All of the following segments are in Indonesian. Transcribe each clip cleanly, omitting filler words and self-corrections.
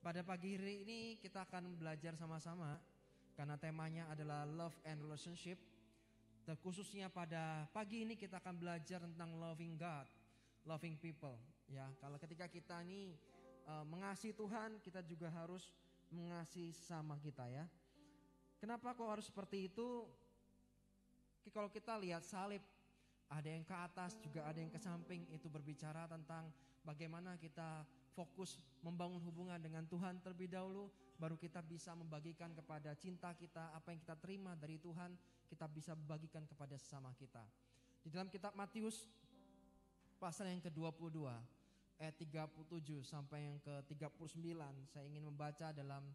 Pada pagi hari ini kita akan belajar sama-sama karena temanya adalah love and relationship. Dan khususnya pada pagi ini kita akan belajar tentang loving God, loving people. Ya, kalau ketika kita ini mengasihi Tuhan, kita juga harus mengasihi sesama kita ya. Kenapa kok harus seperti itu? Kalau kita lihat salib, ada yang ke atas juga ada yang ke samping, itu berbicara tentang bagaimana kita fokus membangun hubungan dengan Tuhan terlebih dahulu, baru kita bisa membagikan kepada cinta kita, apa yang kita terima dari Tuhan, kita bisa bagikan kepada sesama kita. Di dalam kitab Matius pasal yang ke-22 ayat 37 sampai yang ke-39, saya ingin membaca dalam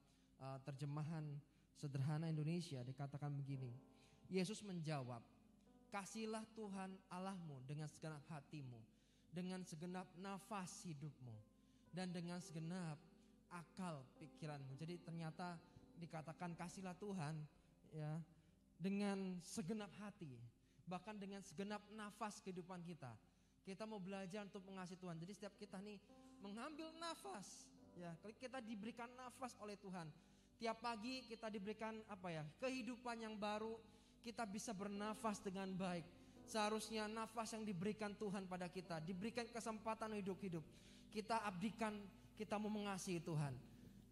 terjemahan sederhana Indonesia. Dikatakan begini, Yesus menjawab, "Kasihilah Tuhan Allahmu dengan segenap hatimu, dengan segenap nafas hidupmu, dan dengan segenap akal pikiranmu." Jadi ternyata dikatakan kasihlah Tuhan ya dengan segenap hati, bahkan dengan segenap nafas kehidupan kita. Kita mau belajar untuk mengasihi Tuhan. Jadi setiap kita nih mengambil nafas ya, kita diberikan nafas oleh Tuhan. Tiap pagi kita diberikan kehidupan yang baru, kita bisa bernafas dengan baik. Seharusnya nafas yang diberikan Tuhan pada kita, diberikan kesempatan hidup-hidup, kita abdikan, kita mau mengasihi Tuhan.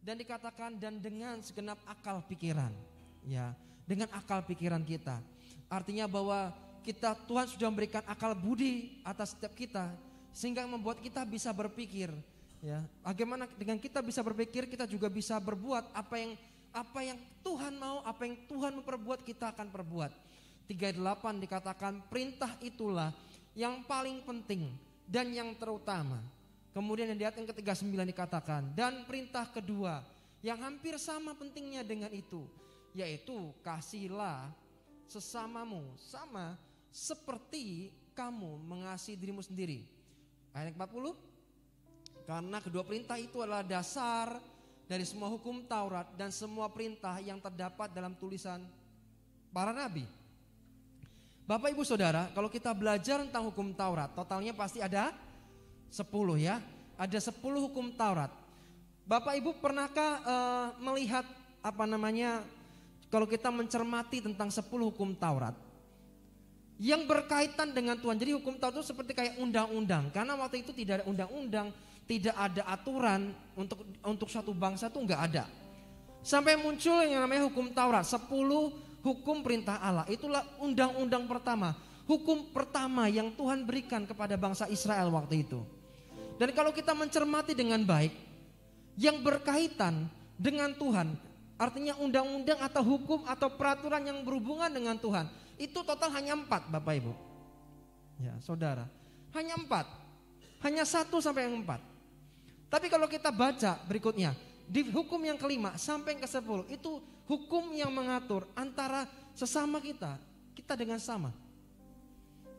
Dan dikatakan dan dengan segenap akal pikiran, ya, dengan akal pikiran kita. Artinya bahwa Tuhan sudah memberikan akal budi atas setiap kita, sehingga membuat kita bisa berpikir, ya. Bagaimana dengan kita bisa berpikir, kita juga bisa berbuat apa yang Tuhan mau, apa yang Tuhan memperbuat, kita akan perbuat. 38 dikatakan perintah itulah yang paling penting dan yang terutama. Kemudian yang di ayat yang ke-39 dikatakan, dan perintah kedua yang hampir sama pentingnya dengan itu, yaitu kasihilah sesamamu sama seperti kamu mengasihi dirimu sendiri. Ayat 40, karena kedua perintah itu adalah dasar dari semua hukum Taurat dan semua perintah yang terdapat dalam tulisan para nabi. Bapak Ibu Saudara, kalau kita belajar tentang hukum Taurat, totalnya pasti ada 10 ya. Ada 10 hukum Taurat. Bapak Ibu pernahkah melihat kalau kita mencermati tentang 10 hukum Taurat yang berkaitan dengan Tuhan. Jadi hukum Taurat itu seperti kayak undang-undang. Karena waktu itu tidak ada undang-undang, tidak ada aturan untuk suatu bangsa, itu enggak ada. Sampai muncul yang namanya hukum Taurat, 10 hukum perintah Allah. Itulah undang-undang pertama, hukum pertama yang Tuhan berikan kepada bangsa Israel waktu itu. Dan kalau kita mencermati dengan baik, yang berkaitan dengan Tuhan, artinya undang-undang atau hukum atau peraturan yang berhubungan dengan Tuhan, itu total hanya 4 Bapak Ibu. Ya saudara, hanya 4. Hanya 1 sampai yang 4. Tapi kalau kita baca berikutnya, di hukum yang kelima sampai yang ke-10, itu hukum yang mengatur antara sesama kita dengan sama.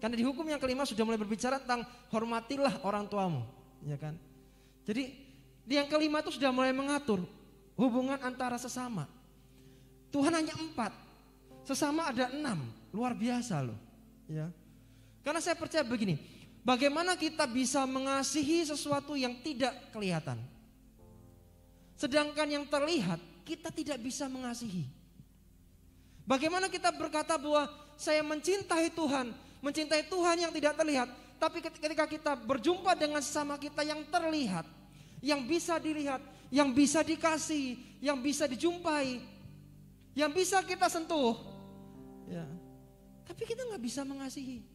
Karena di hukum yang kelima sudah mulai berbicara tentang hormatilah orang tuamu, ya kan? Jadi di yang kelima itu sudah mulai mengatur hubungan antara sesama. Tuhan hanya 4, sesama ada 6, luar biasa loh, ya. Karena saya percaya begini, bagaimana kita bisa mengasihi sesuatu yang tidak kelihatan, sedangkan yang terlihat kita tidak bisa mengasihi. Bagaimana kita berkata bahwa saya mencintai Tuhan yang tidak terlihat, tapi ketika kita berjumpa dengan sesama kita yang terlihat, yang bisa dilihat, yang bisa dikasihi, yang bisa dijumpai, yang bisa kita sentuh, ya, tapi kita nggak bisa mengasihi.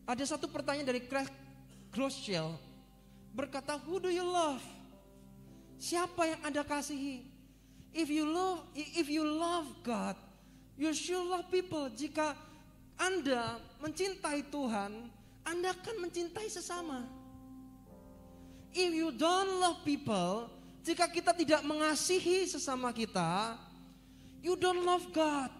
Ada satu pertanyaan dari Craig Groeschel berkata, who do you love? Siapa yang Anda kasihi? If you love God, you should love people. Jika Anda mencintai Tuhan, Anda akan mencintai sesama. If you don't love people, jika kita tidak mengasihi sesama kita, you don't love God.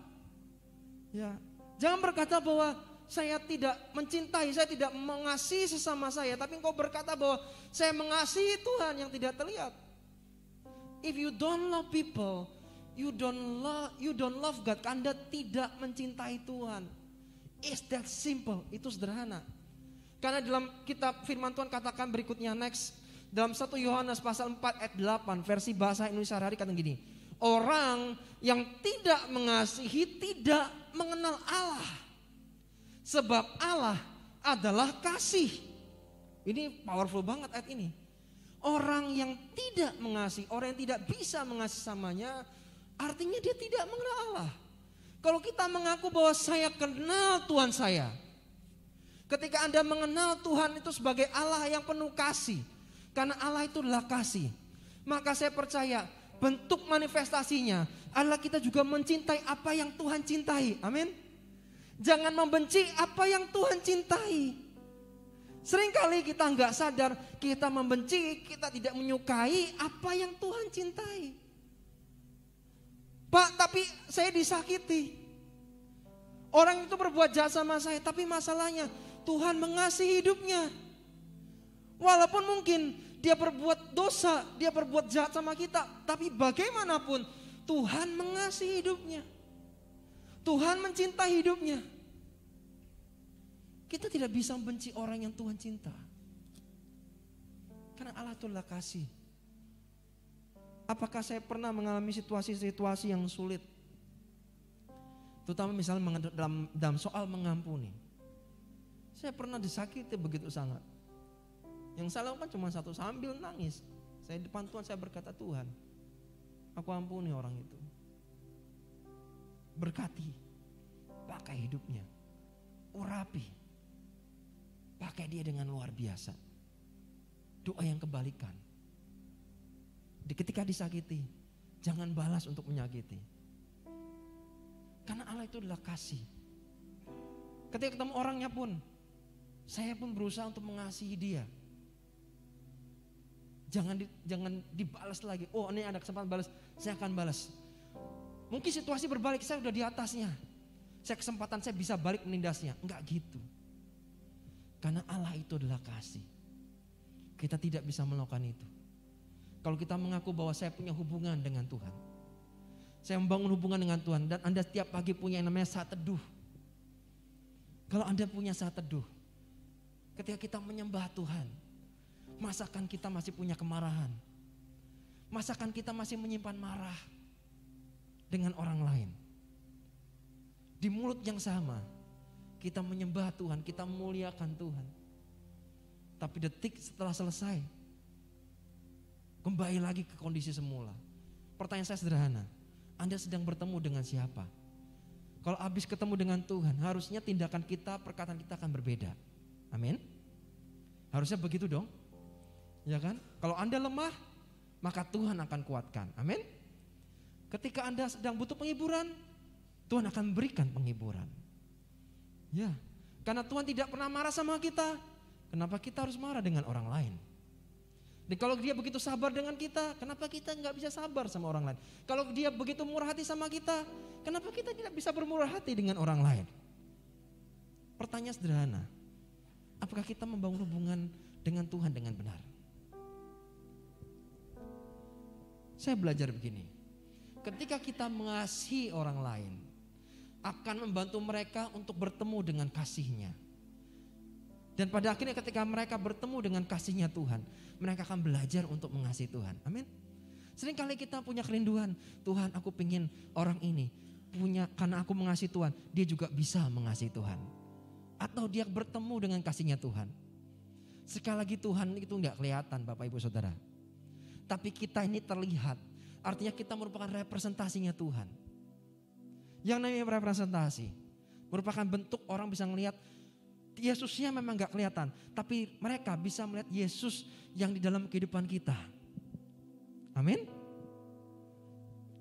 Ya, jangan berkata bahwa saya tidak mencintai, saya tidak mengasihi sesama saya, tapi engkau berkata bahwa saya mengasihi Tuhan yang tidak terlihat. If you don't love people, you don't love God. Anda tidak mencintai Tuhan. It's that simple. Itu sederhana. Karena dalam kitab firman Tuhan katakan berikutnya, next, Dalam 1 Yohanes pasal 4 ayat 8 versi bahasa Indonesia hari kata gini. Orang yang tidak mengasihi tidak mengenal Allah. Sebab Allah adalah kasih. Ini powerful banget ayat ini. Orang yang tidak mengasihi, orang yang tidak bisa mengasihi samanya, artinya dia tidak mengenal Allah. Kalau kita mengaku bahwa saya kenal Tuhan saya. Ketika Anda mengenal Tuhan itu sebagai Allah yang penuh kasih. Karena Allah itu adalah kasih. Maka saya percaya bentuk manifestasinya adalah kita juga mencintai apa yang Tuhan cintai. Amin. Jangan membenci apa yang Tuhan cintai. Seringkali kita nggak sadar kita membenci, kita tidak menyukai apa yang Tuhan cintai. Pak, tapi saya disakiti. Orang itu berbuat jahat sama saya, tapi masalahnya Tuhan mengasihi hidupnya. Walaupun mungkin dia berbuat dosa, dia berbuat jahat sama kita, tapi bagaimanapun Tuhan mengasihi hidupnya. Tuhan mencintai hidupnya. Kita tidak bisa membenci orang yang Tuhan cinta. Karena Allah itu adalah kasih. Apakah saya pernah mengalami situasi-situasi yang sulit? Terutama misalnya dalam soal mengampuni. Saya pernah disakiti begitu sangat. Yang saya lakukan cuma satu, sambil nangis. Saya di depan Tuhan saya berkata, Tuhan, aku ampuni orang itu. Berkati, pakai hidupnya, urapi. Pakai dia dengan luar biasa. Doa yang kebalikan. Ketika disakiti, jangan balas untuk menyakiti. Karena Allah itu adalah kasih. Ketika ketemu orangnya pun, saya pun berusaha untuk mengasihi dia. Jangan dibalas lagi. Oh, ini ada kesempatan balas, saya akan balas. Mungkin situasi berbalik, saya udah di atasnya. Kesempatan saya bisa balik menindasnya. Enggak gitu. Karena Allah itu adalah kasih. Kita tidak bisa melakukan itu. Kalau kita mengaku bahwa saya punya hubungan dengan Tuhan. Saya membangun hubungan dengan Tuhan. Dan Anda setiap pagi punya yang namanya saat teduh. Kalau Anda punya saat teduh. Ketika kita menyembah Tuhan. Masakan kita masih punya kemarahan. Masakan kita masih menyimpan marah. Dengan orang lain. Di mulut yang sama. Kita menyembah Tuhan, kita memuliakan Tuhan. Tapi detik setelah selesai, kembali lagi ke kondisi semula. Pertanyaan saya sederhana, Anda sedang bertemu dengan siapa? Kalau habis ketemu dengan Tuhan, harusnya tindakan kita, perkataan kita akan berbeda. Amin? Harusnya begitu dong. Ya kan? Kalau Anda lemah, maka Tuhan akan kuatkan. Amin? Ketika Anda sedang butuh penghiburan, Tuhan akan berikan penghiburan. Ya, karena Tuhan tidak pernah marah sama kita. Kenapa kita harus marah dengan orang lain? Dan kalau dia begitu sabar dengan kita, kenapa kita nggak bisa sabar sama orang lain? Kalau dia begitu murah hati sama kita, kenapa kita tidak bisa bermurah hati dengan orang lain? Pertanyaan sederhana, apakah kita membangun hubungan dengan Tuhan dengan benar? Saya belajar begini, ketika kita mengasihi orang lain, akan membantu mereka untuk bertemu dengan kasih-Nya. Dan pada akhirnya ketika mereka bertemu dengan kasih-Nya Tuhan, mereka akan belajar untuk mengasihi Tuhan. Amin. Seringkali kita punya kerinduan, Tuhan aku pengen orang ini punya, karena aku mengasihi Tuhan, dia juga bisa mengasihi Tuhan. Atau dia bertemu dengan kasih-Nya Tuhan. Sekali lagi Tuhan itu enggak kelihatan Bapak Ibu Saudara. Tapi kita ini terlihat, artinya kita merupakan representasinya Tuhan. Yang namanya representasi merupakan bentuk orang bisa melihat Yesusnya memang gak kelihatan, tapi mereka bisa melihat Yesus yang di dalam kehidupan kita. Amin.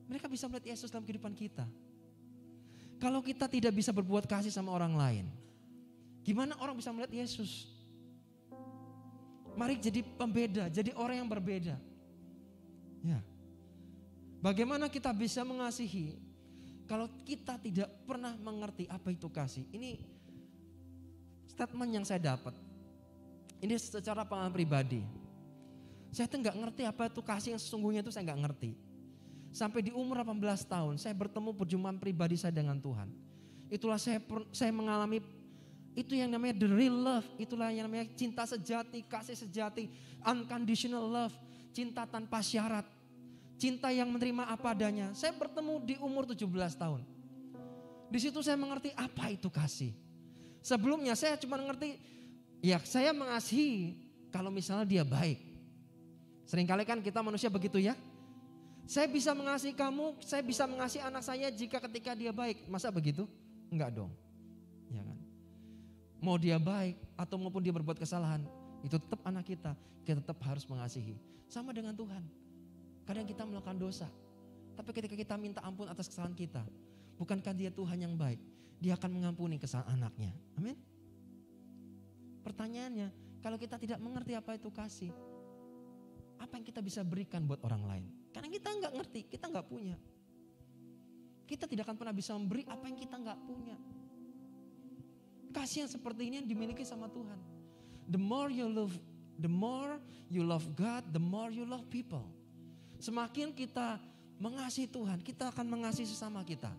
Mereka bisa melihat Yesus dalam kehidupan kita. Kalau kita tidak bisa berbuat kasih sama orang lain, gimana orang bisa melihat Yesus? Mari jadi pembeda, jadi orang yang berbeda. Ya. Bagaimana kita bisa mengasihi kalau kita tidak pernah mengerti apa itu kasih? Ini statement yang saya dapat. Ini secara pengalaman pribadi. Saya tuh nggak ngerti apa itu kasih yang sesungguhnya, itu saya nggak ngerti. Sampai di umur 18 tahun saya bertemu perjumpaan pribadi saya dengan Tuhan. Itulah saya mengalami Itu yang namanya the real love. Itulah yang namanya cinta sejati, kasih sejati, unconditional love. Cinta tanpa syarat. Cinta yang menerima apa adanya. Saya bertemu di umur 17 tahun. Di situ saya mengerti apa itu kasih. Sebelumnya saya cuma mengerti, ya saya mengasihi kalau misalnya dia baik. Seringkali kan kita manusia begitu ya. Saya bisa mengasihi kamu, saya bisa mengasihi anak saya jika ketika dia baik. Masa begitu? Enggak dong. Ya kan? Mau dia baik atau maupun dia berbuat kesalahan, itu tetap anak kita tetap harus mengasihi. Sama dengan Tuhan. Kadang kita melakukan dosa, tapi ketika kita minta ampun atas kesalahan kita, bukankah dia Tuhan yang baik? Dia akan mengampuni kesalahan anaknya. Amin. Pertanyaannya, kalau kita tidak mengerti apa itu kasih, apa yang kita bisa berikan buat orang lain? Karena kita nggak ngerti, kita nggak punya. Kita tidak akan pernah bisa memberi apa yang kita nggak punya. Kasih yang seperti ini yang dimiliki sama Tuhan. The more you love God, the more you love people. Semakin kita mengasihi Tuhan, kita akan mengasihi sesama kita.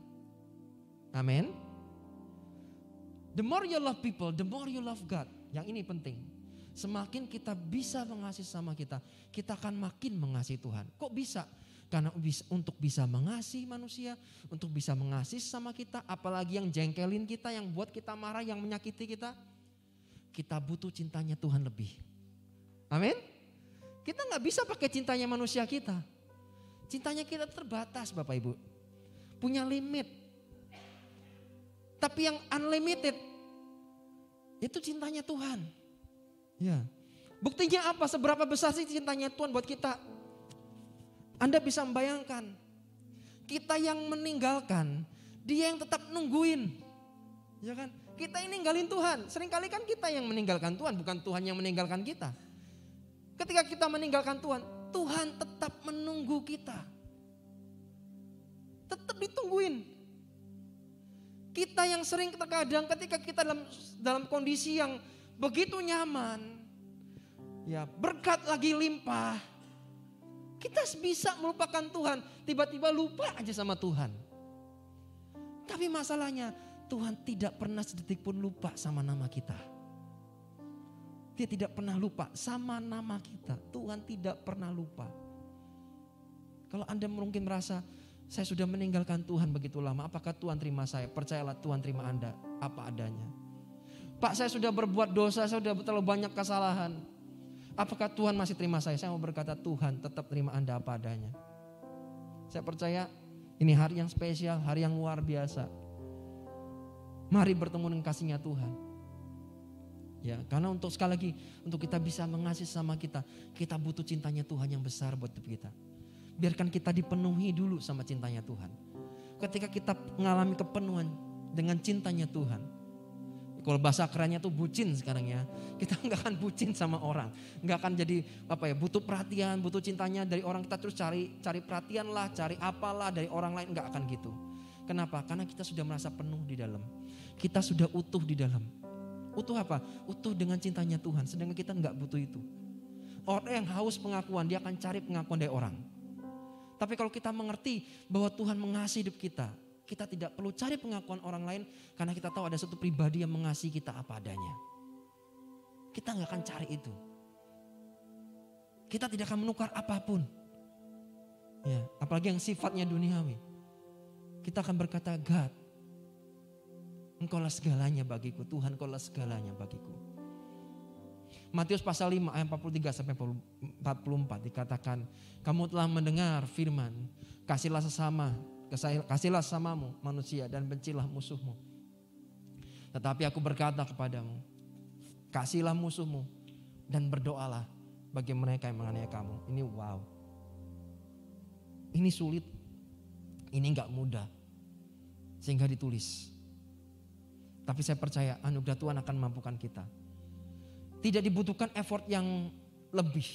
Amin. The more you love people, the more you love God. Yang ini penting. Semakin kita bisa mengasihi sama kita akan makin mengasihi Tuhan. Kok bisa? Karena untuk bisa mengasihi manusia, untuk bisa mengasihi sama kita, apalagi yang jengkelin kita, yang buat kita marah, yang menyakiti kita butuh cintanya Tuhan lebih. Amin. Kita gak bisa pakai cintanya manusia kita. Cintanya kita terbatas Bapak Ibu. Punya limit. Tapi yang unlimited, itu cintanya Tuhan. Ya. Buktinya apa? Seberapa besar sih cintanya Tuhan buat kita? Anda bisa membayangkan, kita yang meninggalkan, dia yang tetap nungguin. Ya kan? Kita yang ninggalin Tuhan. Seringkali kan kita yang meninggalkan Tuhan, bukan Tuhan yang meninggalkan kita. Ketika kita meninggalkan Tuhan, Tuhan tetap menunggu kita. Tetap ditungguin. Kita yang sering terkadang ketika kita dalam kondisi yang begitu nyaman, ya berkat lagi limpah, kita bisa melupakan Tuhan, tiba-tiba lupa aja sama Tuhan. Tapi masalahnya Tuhan tidak pernah sedetik pun lupa sama nama kita. Dia tidak pernah lupa sama nama kita. Tuhan tidak pernah lupa. Kalau Anda mungkin merasa saya sudah meninggalkan Tuhan begitu lama, apakah Tuhan terima saya? Percayalah Tuhan terima Anda apa adanya. Pak, saya sudah berbuat dosa, saya sudah terlalu banyak kesalahan. Apakah Tuhan masih terima saya? Saya mau berkata Tuhan tetap terima Anda apa adanya. Saya percaya ini hari yang spesial, hari yang luar biasa. Mari bertemu dengan kasihnya Tuhan. Ya, karena untuk sekali lagi, untuk kita bisa mengasihi sama kita butuh cintanya Tuhan yang besar buat hidup kita. Biarkan kita dipenuhi dulu sama cintanya Tuhan. Ketika kita mengalami kepenuhan dengan cintanya Tuhan, kalau bahasa kerennya tuh bucin sekarang ya. Kita nggak akan bucin sama orang, nggak akan jadi butuh perhatian, butuh cintanya dari orang, kita terus cari perhatian lah, cari apalah dari orang lain, nggak akan gitu. Kenapa? Karena kita sudah merasa penuh di dalam, kita sudah utuh di dalam. Utuh apa? Utuh dengan cintanya Tuhan. Sedangkan kita nggak butuh itu. Orang yang haus pengakuan, dia akan cari pengakuan dari orang. Tapi kalau kita mengerti bahwa Tuhan mengasihi hidup kita tidak perlu cari pengakuan orang lain, karena kita tahu ada satu pribadi yang mengasihi kita apa adanya. Kita nggak akan cari itu. Kita tidak akan menukar apapun. Ya, apalagi yang sifatnya duniawi. Kita akan berkata, God, Engkaulah segalanya bagiku. Tuhan, Engkaulah segalanya bagiku. Matius pasal 5 ayat 43 sampai 44 dikatakan, kamu telah mendengar firman, kasihlah sesamamu manusia dan bencilah musuhmu. Tetapi aku berkata kepadamu, kasihilah musuhmu dan berdoalah bagi mereka yang menganiaya kamu. Ini wow. Ini sulit. Ini gak mudah. Sehingga ditulis. Tapi saya percaya anugerah Tuhan akan memampukan kita. Tidak dibutuhkan effort yang lebih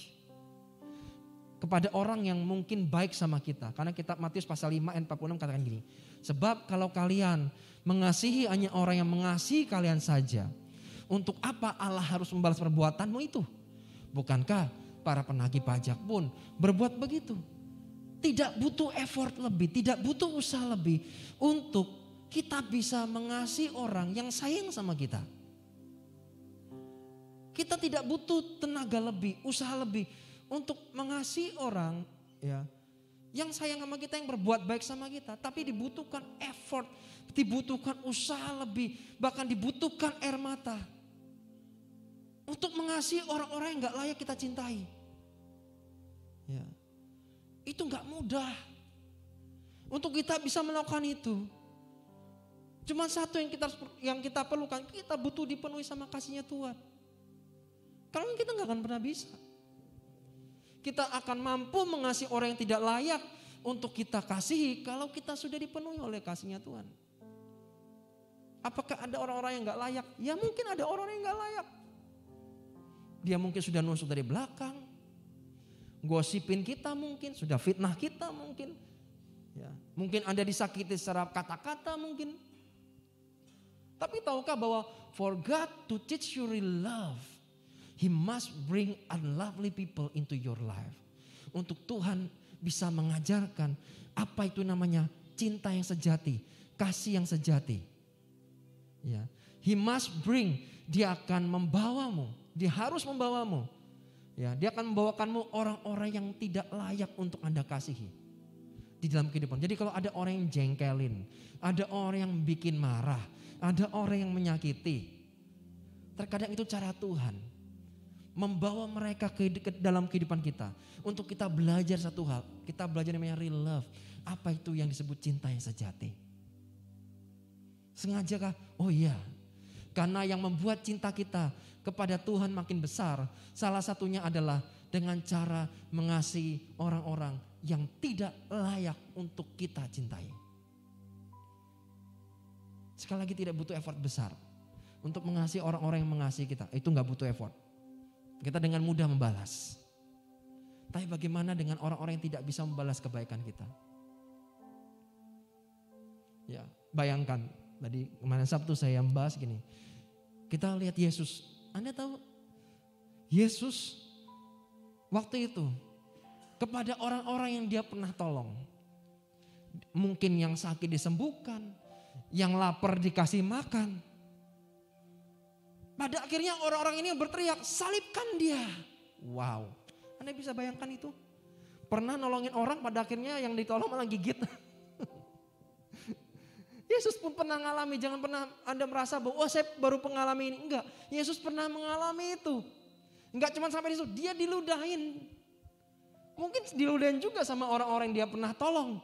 kepada orang yang mungkin baik sama kita. Karena kitab Matius pasal 5 ayat 46 katakan gini. Sebab kalau kalian mengasihi hanya orang yang mengasihi kalian saja, untuk apa Allah harus membalas perbuatanmu itu? Bukankah para penagih pajak pun berbuat begitu? Tidak butuh effort lebih, tidak butuh usaha lebih untuk kita bisa mengasihi orang yang sayang sama kita. Kita tidak butuh tenaga lebih, usaha lebih untuk mengasihi orang ya yang sayang sama kita, yang berbuat baik sama kita. Tapi dibutuhkan effort, dibutuhkan usaha lebih, bahkan dibutuhkan air mata. Untuk mengasihi orang-orang yang gak layak kita cintai. Ya. Itu gak mudah. Untuk kita bisa melakukan itu. Cuma satu yang kita perlukan, kita butuh dipenuhi sama kasihnya Tuhan. Kalau kita gak akan pernah bisa. Kita akan mampu mengasihi orang yang tidak layak untuk kita kasihi kalau kita sudah dipenuhi oleh kasihnya Tuhan. Apakah ada orang-orang yang gak layak? Ya mungkin ada orang yang gak layak. Dia mungkin sudah nusuk dari belakang, gosipin kita mungkin, sudah fitnah kita mungkin. Ya, mungkin Anda disakiti secara kata-kata mungkin. Tapi tahukah bahwa for God to teach you real love, He must bring unlovely people into your life. Untuk Tuhan bisa mengajarkan apa itu namanya cinta yang sejati, kasih yang sejati. Ya, He must bring, dia akan membawamu, dia harus membawamu. Ya, dia akan membawakanmu orang-orang yang tidak layak untuk Anda kasihi di dalam kehidupan. Jadi kalau ada orang yang jengkelin, ada orang yang bikin marah, ada orang yang menyakiti, terkadang itu cara Tuhan membawa mereka ke dalam kehidupan kita untuk kita belajar satu hal. Kita belajar namanya real love. Apa itu yang disebut cinta yang sejati? Sengajakah? Oh iya, karena yang membuat cinta kita kepada Tuhan makin besar, salah satunya adalah dengan cara mengasihi orang-orang yang tidak layak untuk kita cintai. Sekali lagi, tidak butuh effort besar untuk mengasihi orang-orang yang mengasihi kita. Itu gak butuh effort. Kita dengan mudah membalas. Tapi bagaimana dengan orang-orang yang tidak bisa membalas kebaikan kita? Ya, bayangkan tadi kemarin Sabtu saya membahas gini. Kita lihat Yesus. Anda tahu Yesus waktu itu kepada orang-orang yang dia pernah tolong. Mungkin yang sakit disembuhkan, yang lapar dikasih makan. Pada akhirnya orang-orang ini berteriak, salibkan dia. Wow, Anda bisa bayangkan itu? Pernah nolongin orang, pada akhirnya yang ditolong malah gigit. Yesus pun pernah mengalami, jangan pernah Anda merasa bahwa saya baru mengalami ini. Enggak, Yesus pernah mengalami itu. Enggak cuma sampai di situ, dia diludahin. Mungkin diludahin juga sama orang-orang yang dia pernah tolong.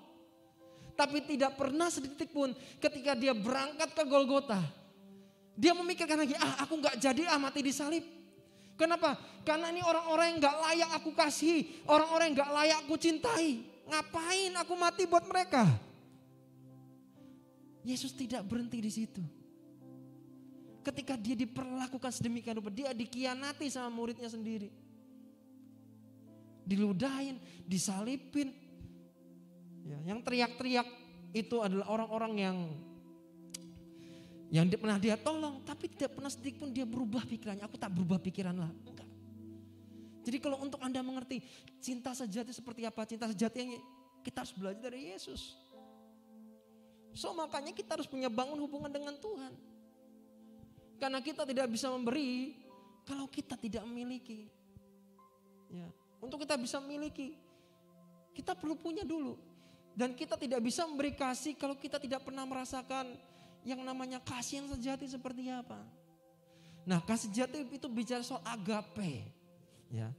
Tapi tidak pernah sedetik pun ketika dia berangkat ke Golgota, dia memikirkan lagi, aku gak jadi mati disalib. Kenapa? Karena ini orang-orang yang gak layak aku kasihi, orang-orang yang gak layak aku cintai. Ngapain aku mati buat mereka? Yesus tidak berhenti di situ. Ketika dia diperlakukan sedemikian rupa, dia dikhianati sama muridnya sendiri. Diludahin, disalipin. Ya, yang teriak-teriak itu adalah orang-orang yang pernah dia tolong, tapi tidak pernah sedikit pun dia berubah pikirannya. Aku tak berubah pikiran lah, enggak. Jadi kalau untuk Anda mengerti cinta sejati seperti apa, cinta sejati yang kita harus belajar dari Yesus. So makanya kita harus punya bangun hubungan dengan Tuhan. Karena kita tidak bisa memberi kalau kita tidak memiliki. Ya, untuk kita bisa memiliki, kita perlu punya dulu. Dan kita tidak bisa memberi kasih kalau kita tidak pernah merasakan yang namanya kasih yang sejati seperti apa. Nah, kasih sejati itu bicara soal agape. Ya.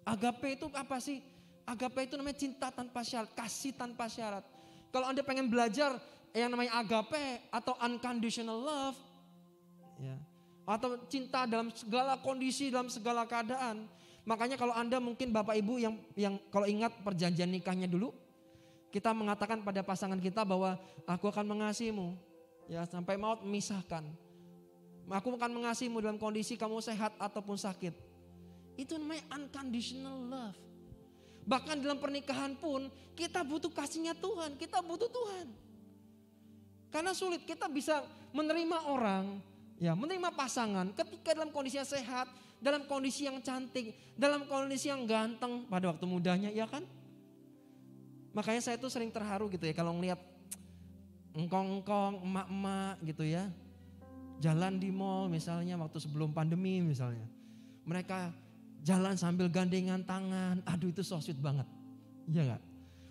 Agape itu apa sih? Agape itu namanya cinta tanpa syarat, kasih tanpa syarat. Kalau Anda pengen belajar yang namanya agape atau unconditional love, ya, atau cinta dalam segala kondisi, dalam segala keadaan. Makanya kalau Anda mungkin Bapak Ibu yang kalau ingat perjanjian nikahnya dulu, kita mengatakan pada pasangan kita bahwa aku akan mengasihimu. Ya, sampai maut memisahkan. Aku akan mengasihimu dalam kondisi kamu sehat ataupun sakit. Itu namanya unconditional love. Bahkan dalam pernikahan pun kita butuh kasihnya Tuhan. Kita butuh Tuhan. Karena sulit kita bisa menerima orang, ya, menerima pasangan ketika dalam kondisi yang sehat, dalam kondisi yang cantik, dalam kondisi yang ganteng pada waktu mudanya, ya kan? Makanya saya tuh sering terharu gitu ya kalau ngeliat engkong-engkong, emak-emak gitu ya. Jalan di mall misalnya waktu sebelum pandemi misalnya. Mereka jalan sambil gandengan tangan. Aduh, itu so sweet banget. Iya gak?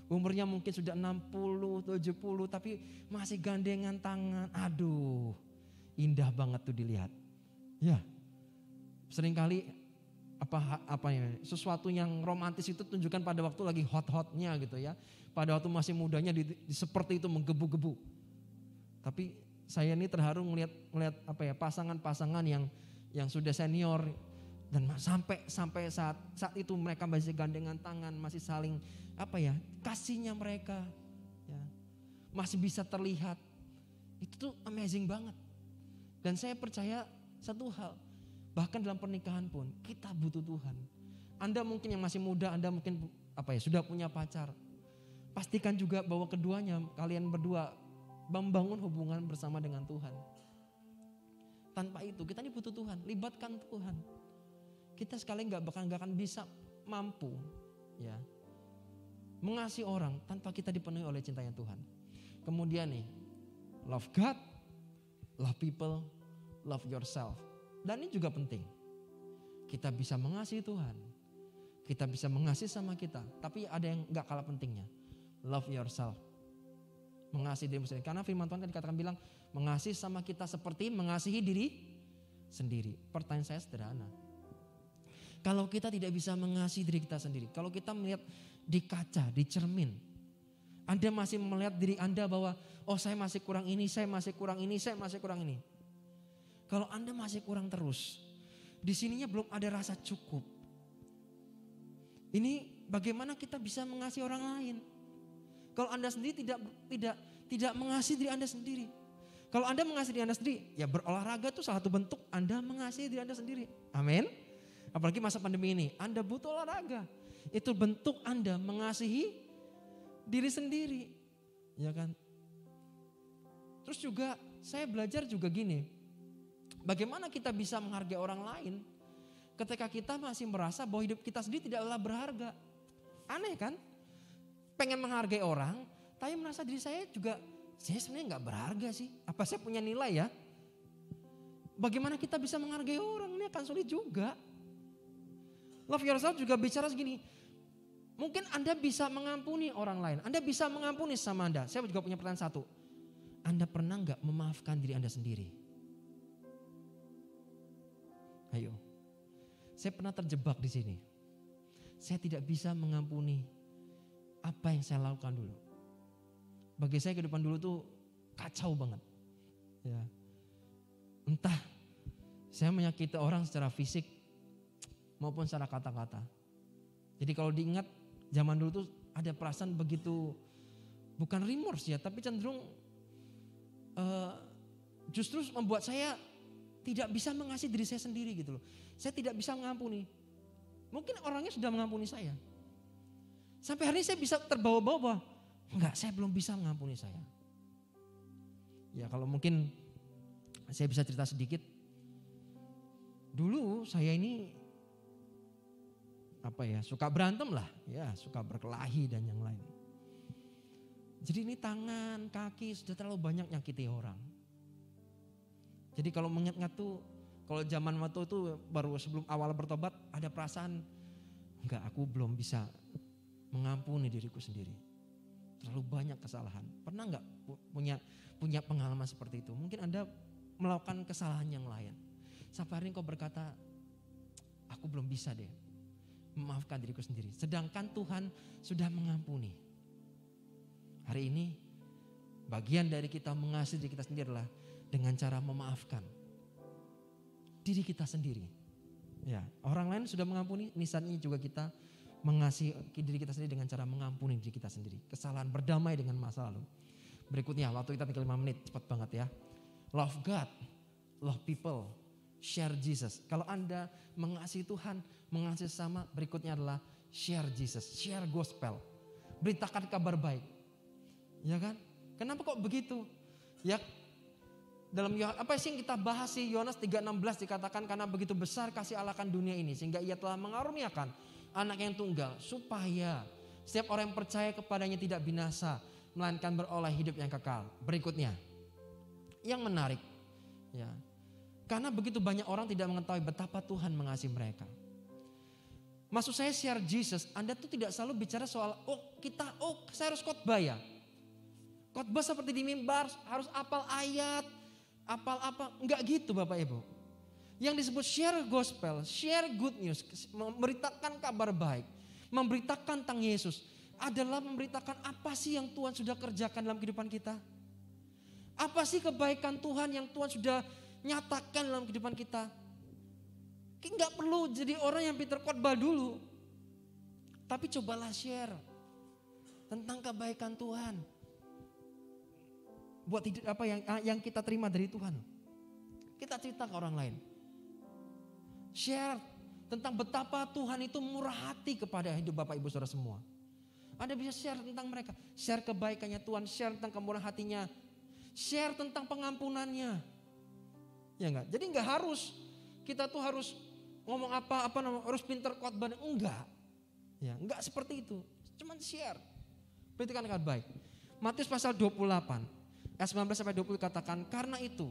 Umurnya mungkin sudah 60, 70 tapi masih gandengan tangan. Aduh, indah banget tuh dilihat. Ya, seringkali sesuatu yang romantis itu tunjukkan pada waktu lagi hot-hotnya gitu ya. Pada waktu masih mudanya seperti itu menggebu-gebu. Tapi saya ini terharu melihat pasangan-pasangan yang sudah senior dan sampai saat itu mereka masih gandengan tangan, masih saling kasihnya mereka ya, masih bisa terlihat. Itu tuh amazing banget. Dan saya percaya satu hal, bahkan dalam pernikahan pun kita butuh Tuhan. Anda mungkin yang masih muda, Anda mungkin sudah punya pacar. Pastikan juga bahwa keduanya, kalian berdua membangun hubungan bersama dengan Tuhan. Tanpa itu kita ini butuh Tuhan, libatkan Tuhan. Kita sekali nggak akan bisa mampu ya mengasihi orang tanpa kita dipenuhi oleh cintanya Tuhan. Kemudian nih, love God, love people, love yourself. Dan ini juga penting. Kita bisa mengasihi Tuhan. Kita bisa mengasihi sama kita. Tapi ada yang gak kalah pentingnya. Love yourself. Mengasihi diri sendiri. Karena firman Tuhan kan dikatakan bilang, mengasihi sama kita seperti mengasihi diri sendiri. Pertanyaan saya sederhana. Kalau kita tidak bisa mengasihi diri kita sendiri. Kalau kita melihat di kaca, di cermin. Anda masih melihat diri Anda bahwa, saya masih kurang ini, saya masih kurang ini, saya masih kurang ini. Kalau Anda masih kurang terus, di sininya belum ada rasa cukup. Ini bagaimana kita bisa mengasihi orang lain? Kalau Anda sendiri tidak mengasihi diri Anda sendiri. Kalau Anda mengasihi diri Anda sendiri, ya berolahraga itu salah satu bentuk Anda mengasihi diri Anda sendiri. Amin. Apalagi masa pandemi ini, Anda butuh olahraga. Itu bentuk Anda mengasihi diri sendiri. Ya kan? Terus juga saya belajar juga gini. Bagaimana kita bisa menghargai orang lain ketika kita masih merasa bahwa hidup kita sendiri tidaklah berharga. Aneh kan? Pengen menghargai orang, tapi merasa diri saya sebenarnya gak berharga sih. Apa saya punya nilai ya? Bagaimana kita bisa menghargai orang? Ini akan sulit juga. Love yourself juga bicara segini. Mungkin Anda bisa mengampuni orang lain. Anda bisa mengampuni sama Anda. Saya juga punya pertanyaan satu. Anda pernah gak memaafkan diri Anda sendiri? Ayo, saya pernah terjebak di sini. Saya tidak bisa mengampuni apa yang saya lakukan dulu. Bagi saya kehidupan dulu tuh kacau banget. Ya. Entah saya menyakiti orang secara fisik maupun secara kata-kata. Jadi kalau diingat zaman dulu tuh ada perasaan begitu, bukan remorse ya, tapi cenderung justru membuat saya tidak bisa mengasihi diri saya sendiri gitu loh. Saya tidak bisa mengampuni. Mungkin orangnya sudah mengampuni saya. Sampai hari ini saya bisa terbawa-bawa. Enggak, saya belum bisa mengampuni saya. Ya kalau mungkin saya bisa cerita sedikit. Dulu saya ini suka berantem lah. Ya suka berkelahi dan yang lain. Jadi ini tangan, kaki sudah terlalu banyak nyakiti orang. Jadi kalau mengingat-ingat tuh, kalau zaman waktu itu baru sebelum awal bertobat ada perasaan, enggak, aku belum bisa mengampuni diriku sendiri. Terlalu banyak kesalahan. Pernah enggak punya pengalaman seperti itu? Mungkin Anda melakukan kesalahan yang lain. Sampai hari ini kau berkata, aku belum bisa deh memaafkan diriku sendiri. Sedangkan Tuhan sudah mengampuni. Hari ini bagian dari kita mengasihi diri kita sendiri adalah dengan cara memaafkan diri kita sendiri. Ya, orang lain sudah mengampuni, misalnya juga kita mengasihi diri kita sendiri dengan cara mengampuni diri kita sendiri. Kesalahan, berdamai dengan masa lalu. Berikutnya, waktu kita tinggal 5 menit, cepat banget ya. Love God, love people, share Jesus. Kalau Anda mengasihi Tuhan, mengasihi sesama, berikutnya adalah share Jesus, share gospel. Beritakan kabar baik. Ya kan? Kenapa kok begitu? Ya, dalam apa sih yang kita bahas sih, Yohanes 3:16 dikatakan karena begitu besar kasih Allah akan dunia ini sehingga ia telah mengaruniakan anak yang tunggal supaya setiap orang yang percaya kepadanya tidak binasa melainkan beroleh hidup yang kekal. Berikutnya yang menarik ya, Karena begitu banyak orang tidak mengetahui betapa Tuhan mengasihi mereka. Maksud saya share Jesus, Anda tuh tidak selalu bicara soal, saya harus khotbah ya. Khotbah seperti di mimbar, harus apal ayat, apal apa, enggak gitu Bapak Ibu. Yang disebut share gospel, share good news, memberitakan kabar baik, memberitakan tentang Yesus, adalah memberitakan apa sih yang Tuhan sudah kerjakan dalam kehidupan kita. Apa sih kebaikan Tuhan yang Tuhan sudah nyatakan dalam kehidupan kita. Nggak perlu jadi orang yang pintar khotbah dulu. Tapi cobalah share tentang kebaikan Tuhan. Buat hidup apa yang kita terima dari Tuhan. Kita cerita ke orang lain. Share tentang betapa Tuhan itu murah hati kepada hidup Bapak Ibu Saudara semua. Anda bisa share tentang mereka. Share kebaikannya Tuhan, share tentang kemurahan hatinya. Share tentang pengampunannya. Ya enggak? Jadi enggak harus kita tuh harus ngomong harus pinter khotbah, enggak. Ya, enggak seperti itu. Cuman share. Beritakan dengan baik. Matius pasal 28 ayat 19 sampai 20 katakan, karena itu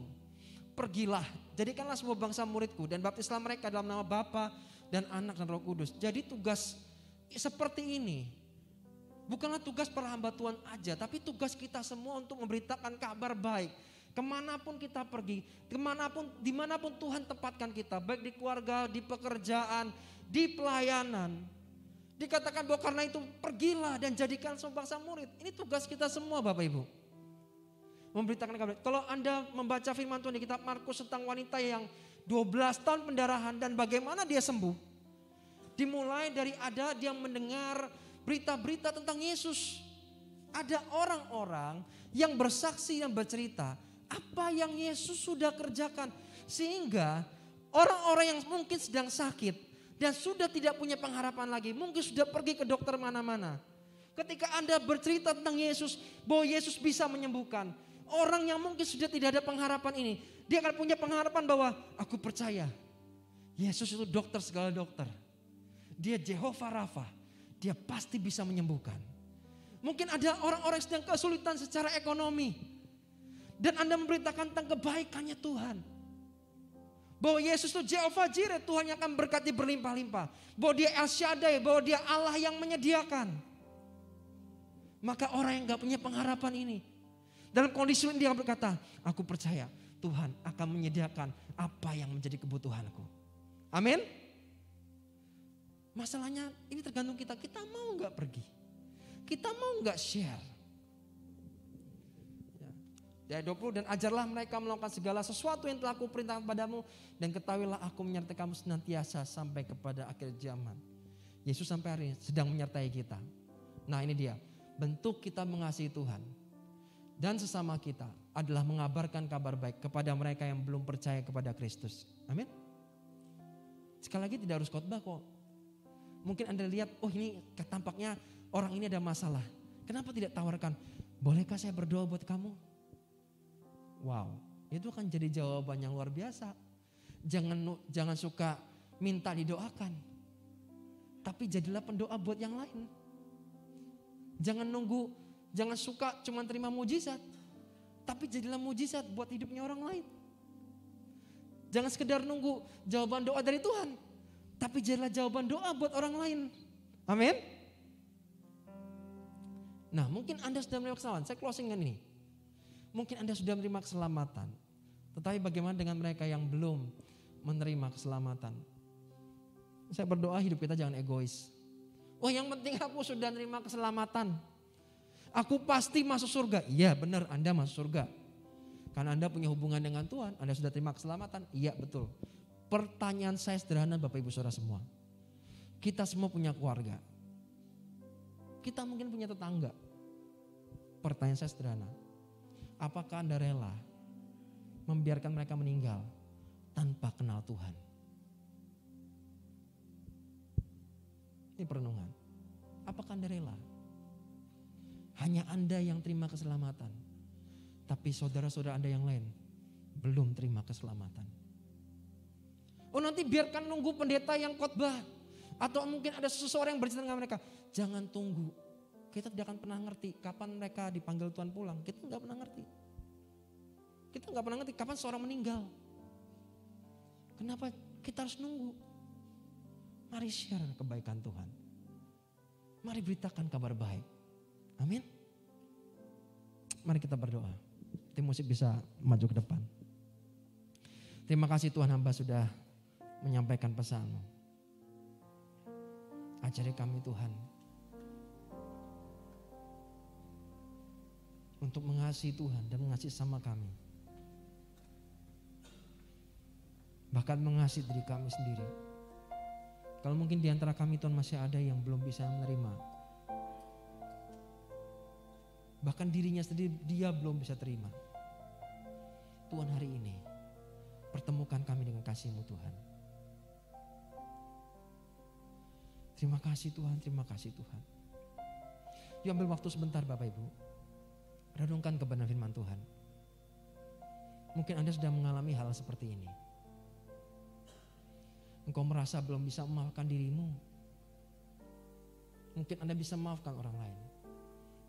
pergilah, jadikanlah semua bangsa muridku dan baptislah mereka dalam nama Bapa dan Anak dan Roh Kudus. Jadi tugas seperti ini bukanlah tugas perhamba Tuhan aja, tapi tugas kita semua untuk memberitakan kabar baik. Kemanapun kita pergi, dimanapun Tuhan tempatkan kita, baik di keluarga, di pekerjaan, di pelayanan. Dikatakan bahwa karena itu pergilah dan jadikan semua bangsa murid. Ini tugas kita semua Bapak Ibu. Memberitakan kabar. Kalau Anda membaca firman Tuhan di kitab Markus tentang wanita yang 12 tahun pendarahan dan bagaimana dia sembuh. Dimulai dari dia mendengar berita-berita tentang Yesus. Ada orang-orang yang bersaksi dan bercerita apa yang Yesus sudah kerjakan. Sehingga orang-orang yang mungkin sedang sakit dan sudah tidak punya pengharapan lagi, mungkin sudah pergi ke dokter mana-mana. Ketika Anda bercerita tentang Yesus, bahwa Yesus bisa menyembuhkan, orang yang mungkin sudah tidak ada pengharapan ini, dia akan punya pengharapan bahwa aku percaya Yesus itu dokter segala dokter. Dia Jehovah Rafa, dia pasti bisa menyembuhkan. Mungkin ada orang-orang yang sedang kesulitan secara ekonomi. Dan Anda memberitakan tentang kebaikannya Tuhan. Bahwa Yesus itu Jehovah Jireh, Tuhan yang akan berkati berlimpah-limpah. Bahwa dia El Shaddai, bahwa dia Allah yang menyediakan. Maka orang yang gak punya pengharapan ini, dalam kondisi ini dia berkata, aku percaya Tuhan akan menyediakan apa yang menjadi kebutuhanku. Amin. Masalahnya ini tergantung kita mau gak pergi. Kita mau gak share. Ayat 20, dan ajarlah mereka melakukan segala sesuatu yang telah aku perintahkan padamu, dan ketahuilah aku menyertai kamu senantiasa sampai kepada akhir zaman. Yesus sampai hari ini sedang menyertai kita. Nah ini dia, bentuk kita mengasihi Tuhan dan sesama kita adalah mengabarkan kabar baik kepada mereka yang belum percaya kepada Kristus. Amin. Sekali lagi tidak harus khotbah kok. Mungkin Anda lihat, oh ini tampaknya orang ini ada masalah. Kenapa tidak tawarkan, bolehkah saya berdoa buat kamu? Wow, itu akan jadi jawaban yang luar biasa. Jangan suka minta didoakan, tapi jadilah pendoa buat yang lain. Jangan suka cuma terima mujizat, tapi jadilah mujizat buat hidupnya orang lain. Jangan sekedar nunggu jawaban doa dari Tuhan, tapi jadilah jawaban doa buat orang lain. Amin. Nah mungkin Anda sudah menerima keselamatan, saya closing dengan ini. Mungkin Anda sudah menerima keselamatan, tetapi bagaimana dengan mereka yang belum menerima keselamatan? Saya berdoa hidup kita jangan egois. Oh yang penting aku sudah menerima keselamatan, aku pasti masuk surga. Iya benar, Anda masuk surga karena Anda punya hubungan dengan Tuhan. Anda sudah terima keselamatan, iya betul. Pertanyaan saya sederhana Bapak Ibu Saudara semua. Kita semua punya keluarga, kita mungkin punya tetangga. Pertanyaan saya sederhana, apakah Anda rela membiarkan mereka meninggal tanpa kenal Tuhan? Ini perenungan. Apakah Anda rela? Hanya Anda yang terima keselamatan, tapi saudara-saudara Anda yang lain belum terima keselamatan. Oh nanti biarkan nunggu pendeta yang khotbah, atau mungkin ada seseorang yang bercerita dengan mereka. Jangan tunggu. Kita tidak akan pernah ngerti kapan mereka dipanggil Tuhan pulang. Kita nggak pernah ngerti. Kita nggak pernah ngerti kapan seorang meninggal. Kenapa kita harus nunggu? Mari share kebaikan Tuhan. Mari beritakan kabar baik. Amin. Mari kita berdoa. Tim musik bisa maju ke depan. Terima kasih Tuhan, hamba sudah menyampaikan pesan-Mu. Ajari kami Tuhan untuk mengasihi Tuhan dan mengasihi sama kami. Bahkan mengasihi diri kami sendiri. Kalau mungkin di antara kami Tuhan masih ada yang belum bisa menerima. Bahkan dirinya sendiri dia belum bisa terima. Tuhan hari ini pertemukan kami dengan kasih-Mu Tuhan. Terima kasih Tuhan, terima kasih Tuhan. Yuk ambil waktu sebentar Bapak Ibu. Renungkan kebenaran firman Tuhan. Mungkin Anda sedang mengalami hal seperti ini. Engkau merasa belum bisa memaafkan dirimu. Mungkin Anda bisa memaafkan orang lain.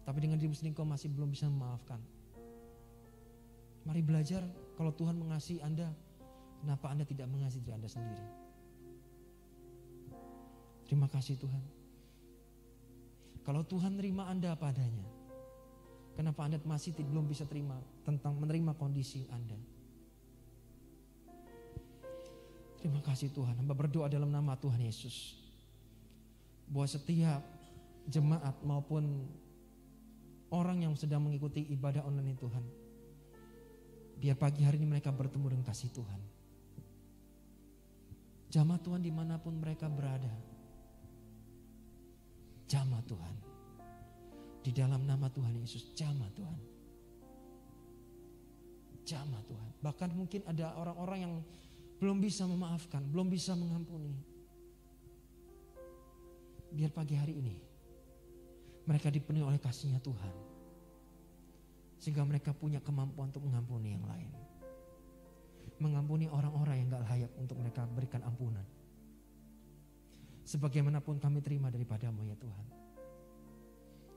Tapi dengan dirimu sendiri engkau masih belum bisa memaafkan. Mari belajar kalau Tuhan mengasihi Anda, kenapa Anda tidak mengasihi diri Anda sendiri? Terima kasih Tuhan. Kalau Tuhan menerima Anda apa adanya, kenapa Anda masih belum bisa terima tentang menerima kondisi Anda? Terima kasih Tuhan. Hamba berdoa dalam nama Tuhan Yesus, bahwa setiap jemaat maupun orang yang sedang mengikuti ibadah online ini Tuhan, biar pagi hari ini mereka bertemu dengan kasih Tuhan. Jamaah Tuhan dimanapun mereka berada, jamah Tuhan. Di dalam nama Tuhan Yesus, jamah Tuhan. Jamah Tuhan. Bahkan mungkin ada orang-orang yang belum bisa memaafkan, belum bisa mengampuni. Biar pagi hari ini mereka dipenuhi oleh kasih-Nya Tuhan. Sehingga mereka punya kemampuan untuk mengampuni yang lain. Mengampuni orang-orang yang gak layak untuk mereka berikan ampunan. Sebagaimanapun kami terima daripada-Mu ya Tuhan.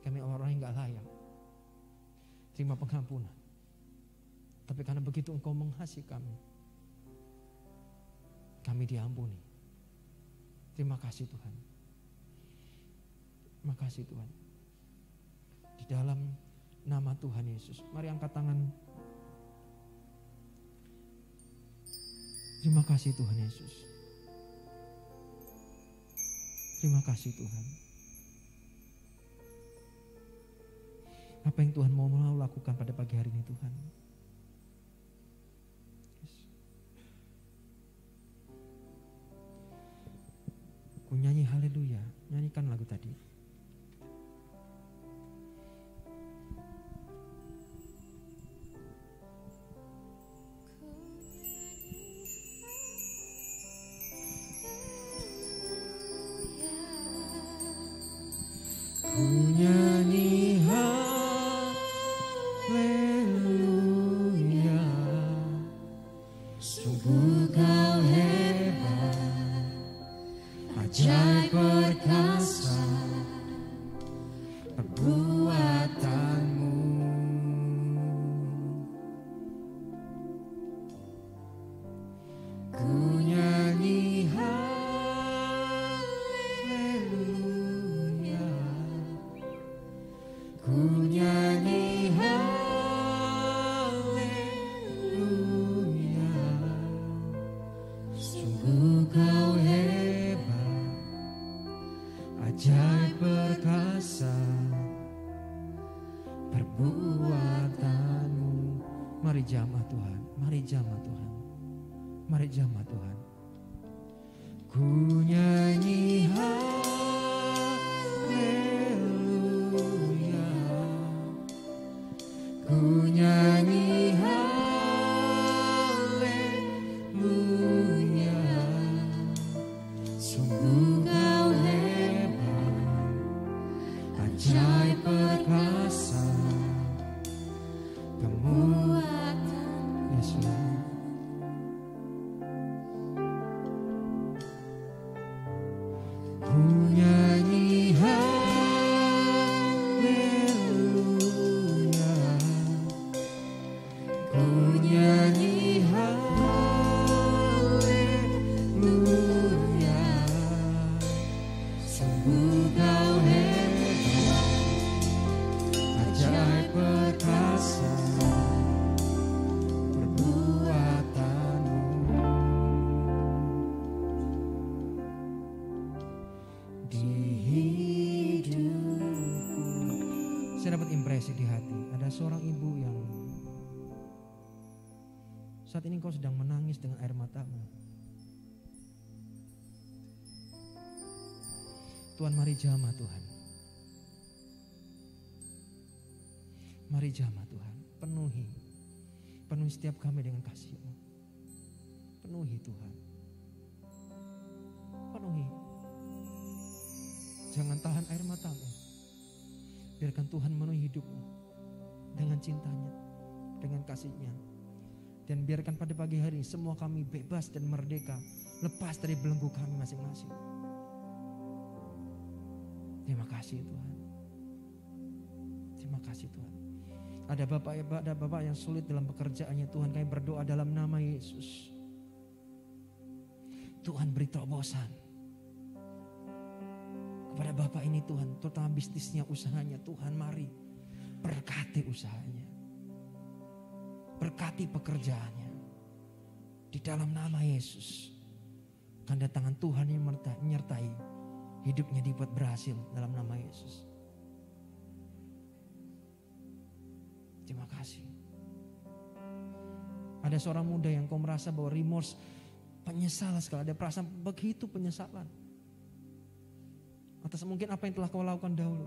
Kami orang yang gak layak terima pengampunan. Tapi karena begitu Engkau mengasihi kami diampuni. Terima kasih Tuhan. Terima kasih Tuhan. Di dalam nama Tuhan Yesus, mari angkat tangan. Terima kasih Tuhan Yesus. Terima kasih Tuhan. Apa yang Tuhan mau lakukan pada pagi hari ini Tuhan? Ku nyanyi haleluya, nyanyikan lagu tadi. Ku nyanyi haleluya, sungguh Kau hebat, ajaib perkasa perbuatan-Mu. Ku nyanyi haleluya, ku nyanyi haleluya, sungguh Kau hebat, ajaib perkasa perbuatan-Mu. Mari jamah Tuhan, mari jamah Tuhan, mari jamah Tuhan. Ku nyanyi haleluya, ku nyanyi haleluya, sungguh Kau hebat, ajaib perkasa perbuatan. Yes, Lord. Ku depresi di hati. Ada seorang ibu yang saat ini kau sedang menangis dengan air matamu. Tuhan, mari jamah Tuhan. Mari jamah Tuhan. Penuhi setiap kami dengan kasih-Mu. Penuhi Tuhan. Penuhi. Jangan tahan air matamu. Biarkan Tuhan memenuhi hidupmu dengan cintanya, dengan kasih-Nya. Dan biarkan pada pagi hari semua kami bebas dan merdeka, lepas dari belenggu kami masing-masing. Terima kasih Tuhan. Terima kasih Tuhan. Ada bapak yang sulit dalam pekerjaannya, Tuhan, kami berdoa dalam nama Yesus. Tuhan, beri terobosan kepada bapak ini Tuhan, terutama bisnisnya, usahanya. Tuhan, mari berkati usahanya, berkati pekerjaannya. Di dalam nama Yesus, tanda tangan Tuhan yang menyertai hidupnya, dibuat berhasil dalam nama Yesus. Terima kasih. Ada seorang muda yang kau merasa bahwa remorse, penyesalan sekali, ada perasaan begitu penyesalan atas mungkin apa yang telah kau lakukan dahulu.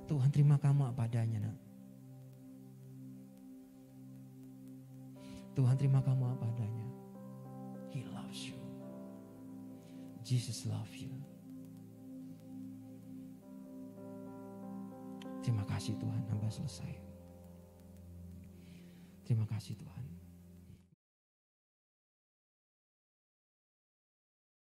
Tuhan, terima kamu apa adanya, nak. Tuhan, terima kamu apa adanya. He loves you. Jesus love you. Terima kasih Tuhan, hamba selesai. Terima kasih Tuhan.